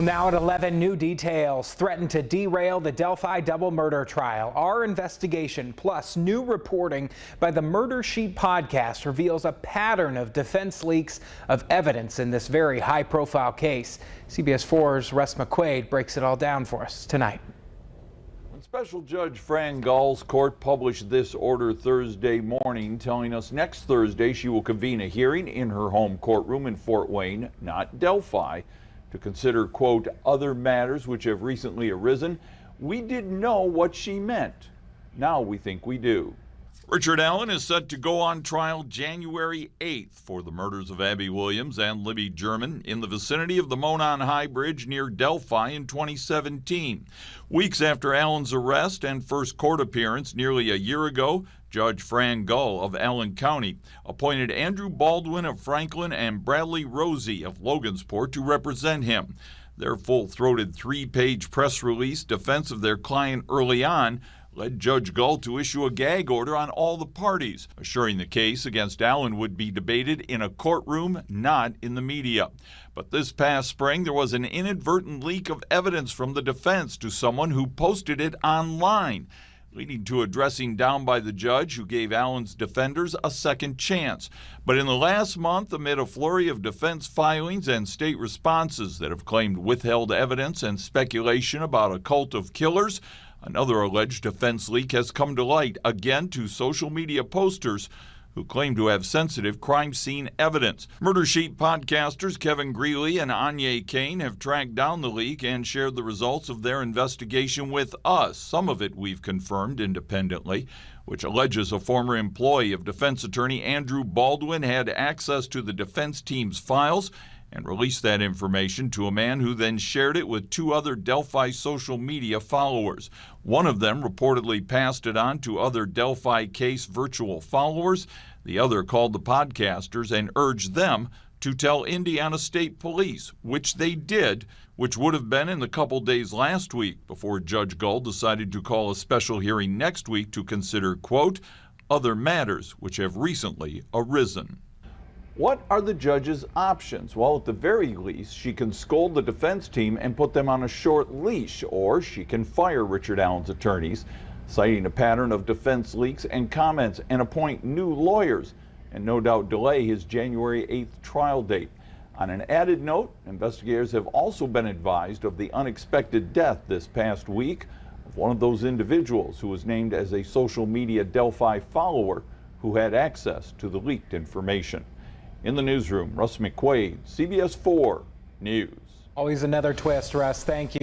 Now at 11, new details threaten to derail the Delphi double murder trial. Our investigation plus new reporting by the Murder Sheet podcast reveals a pattern of defense leaks of evidence in this very high-profile case. CBS 4's Russ McQuaid breaks it all down for us tonight. When Special Judge Fran Gall's court published this order Thursday morning, telling us next Thursday she will convene a hearing in her home courtroom in Fort Wayne, not Delphi, to consider, quote, other matters which have recently arisen. We didn't know what she meant. Now we think we do. Richard Allen is set to go on trial January 8th for the murders of Abby Williams and Libby German in the vicinity of the Monon High Bridge near Delphi in 2017. Weeks after Allen's arrest and first court appearance nearly a year ago, Judge Fran Gall of Allen County appointed Andrew Baldwin of Franklin and Bradley Rosie of Logansport to represent him. Their full-throated three-page press release defense of their client early on led Judge Gall to issue a gag order on all the parties, assuring the case against Allen would be debated in a courtroom, not in the media. But this past spring, there was an inadvertent leak of evidence from the defense to someone who posted it online, leading to a dressing down by the judge who gave Allen's defenders a second chance. But in the last month, amid a flurry of defense filings and state responses that have claimed withheld evidence and speculation about a cult of killers, another alleged defense leak has come to light, again to social media posters who claim to have sensitive crime scene evidence. Murder Sheet podcasters Kevin Greeley and Anya Kane have tracked down the leak and shared the results of their investigation with us. Some of it we've confirmed independently, which alleges a former employee of defense attorney Andrew Baldwin had access to the defense team's files and released that information to a man who then shared it with two other Delphi social media followers. One of them reportedly passed it on to other Delphi case virtual followers. The other called the podcasters and urged them to tell Indiana State Police, which they did, which would have been in the couple days last week before Judge Gall decided to call a special hearing next week to consider, quote, other matters which have recently arisen. What are the judge's options? Well, at the very least, she can scold the defense team and put them on a short leash, or she can fire Richard Allen's attorneys, citing a pattern of defense leaks and comments, and appoint new lawyers, and no doubt delay his January 8th trial date. On an added note, investigators have also been advised of the unexpected death this past week of one of those individuals who was named as a social media Delphi follower who had access to the leaked information. In the newsroom, Russ McQuaid, CBS 4 News. Always another twist, Russ. Thank you.